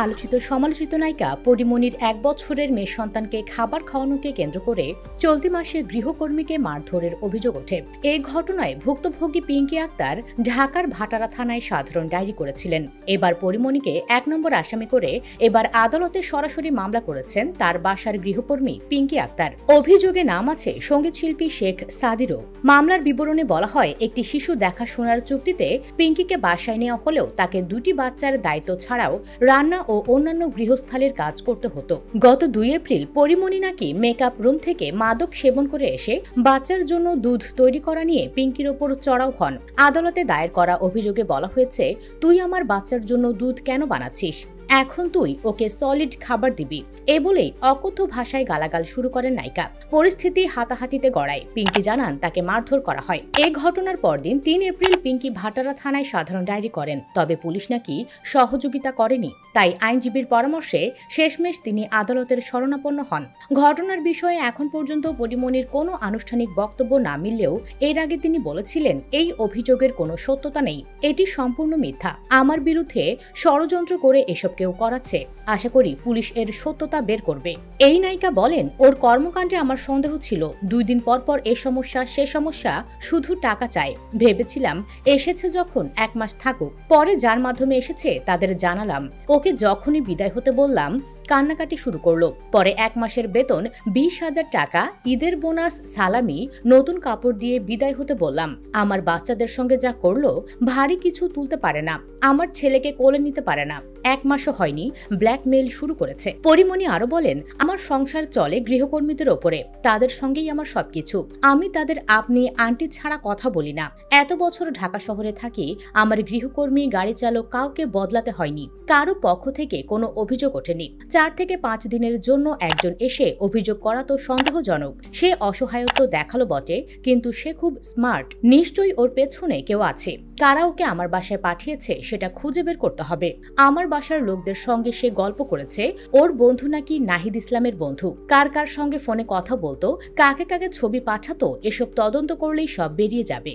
আলোচিত সমালোচিত নায়িকা পরীমনির 1 বছরের মেয়ে সন্তানকে খাবার খাওয়ানোকে কেন্দ্র করে চলতি মাসে গৃহকর্মীকে মারধরের অভিযোগ ওঠে। এই ঘটনায় ভুক্তভোগী পিঙ্কি আক্তার ঢাকার ভাটারা থানায় সাধারণ ডায়েরি করেছিলেন। এবার পরীমনিকে 1 নম্বর আসামি করে এবার আদালতে সরাসরি মামলা করেছেন তার বাসার গৃহকর্মী পিঙ্কি আক্তার। অভিযোগে নাম আছে সঙ্গীতশিল্পী শেখ সাদিরও। মামলার বিবরণে বলা হয়, একটি শিশু দেখাশোনার চুক্তিতে পিঙ্কিকে বাসায় নেওয়া হলেও তাকে 2টি বাচ্চার দায়িত্ব ছাড়াও রান্না ও অন্যান্য গৃহস্থালির কাজ করতে হতো। গত 2 এপ্রিল পরীমনি নাকি মেকআপ রুম থেকে মাদক সেবন করে এসে বাচ্চার জন্য দুধ তৈরি করা নিয়ে পিঙ্কির ওপর চড়াও হন। আদালতে দায়ের করা অভিযোগে বলা হয়েছে, তুই আমার বাচ্চার জন্য দুধ কেন বানাচ্ছিস? এখন তুই ওকে সলিড খাবার দিবি। এ বলেই অকথ্য ভাষায় গালাগাল শুরু করেন নায়িকা। পরিস্থিতি হাতাহাতিতে গড়ায়। পিঙ্কি জানান তাকে মারধর করা হয়। এই ঘটনার পরদিন 3 এপ্রিল পিঙ্কি ভাটারা থানায় সাধারণ ডায়েরি করেন। তবে পুলিশ নাকি সহযোগিতা করেনি। তাই আইনজীবীর পরামর্শে শেষমেশ তিনি আদালতের শরণাপন্ন হন। ঘটনার বিষয়ে এখন পর্যন্ত পরীমনির কোনো আনুষ্ঠানিক বক্তব্য না মিললেও এর আগে তিনি বলেছিলেন, এই অভিযোগের কোনো সত্যতা নেই, এটি সম্পূর্ণ মিথ্যা। আমার বিরুদ্ধে ষড়যন্ত্র করে এসব কেউ করাচ্ছে। আশা করি পুলিশ এর সত্যতা বের করবে। এই নায়িকা বলেন, ওর কর্মকাণ্ডে আমার সন্দেহ ছিল। 2 দিন পর পর এ সমস্যা সে সমস্যা, শুধু টাকা চায়। ভেবেছিলাম এসেছে যখন 1 মাস থাকুক। পরে যার মাধ্যমে এসেছে তাদের জানালাম। ওকে যখনই বিদায় হতে বললাম কান্নাকাটি শুরু করলো। পরে 1 মাসের বেতন 20,000 টাকা, ঈদের বোনাস, সালামি, নতুন কাপড় দিয়ে বিদায় হতে বললাম। আমার বাচ্চাদের সঙ্গে যা করলো, ভারী কিছু তুলতে পারে না, আমার ছেলেকে কোলে নিতে পারে না। 1 মাসও হয়নি ব্ল্যাকমেইল শুরু করেছে। পরীমনি আরো বলেন, আমার সংসার চলে গৃহকর্মীদের ওপরে, তাদের সঙ্গেই আমার সবকিছু। আমি তাদের আপনি আন্টি ছাড়া কথা বলি না। এত বছর ঢাকা শহরে থাকি, আমার গৃহকর্মী, গাড়ি চালক কাউকে বদলাতে হয়নি। কারো পক্ষ থেকে কোনো অভিযোগ ওঠেনি। 4 থেকে 5 দিনের জন্য একজন এসে অভিযোগ করা তো সন্দেহজনক। সে অসহায়ত্ব দেখালো বটে, কিন্তু সে খুব স্মার্ট। নিশ্চয়ই ওর পেছনে কেউ আছে। কারা ওকে আমার বাসায় পাঠিয়েছে সেটা খুঁজে বের করতে হবে। আমার বাসার লোকদের সঙ্গে সে গল্প করেছে। ওর বন্ধু নাকি নাহিদ ইসলামের বন্ধু। কার কার সঙ্গে ফোনে কথা বলতো, কাকে কাকে ছবি পাঠাতো, এসব তদন্ত করলেই সব বেরিয়ে যাবে।